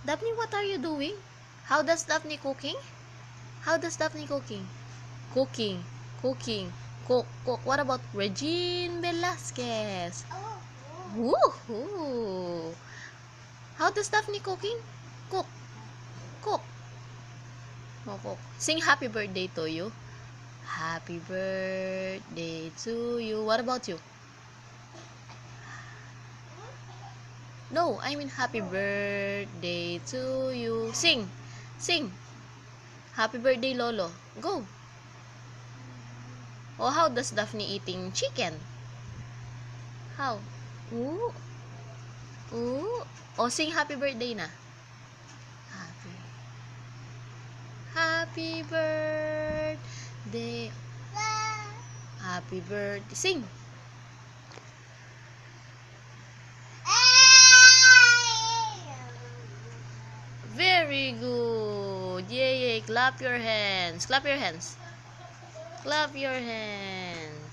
Daphne, what are you doing? How does Daphne cooking? How does Daphne cooking? Cooking. Cook. What about Regine Velasquez? Woohoo! How does Daphne cooking? Cook. Cook. Cook. Sing happy birthday to you. Happy birthday to you. What about you? No, I mean happy birthday to you. Sing. Sing. Happy birthday, Lolo. Go. Oh, how does Daphne eating chicken? How? Ooh. Ooh. Oh, sing happy birthday na. Happy. Happy birthday. Happy birthday. Sing. Very good. Yay, yay. Clap your hands. Clap your hands. Clap your hands.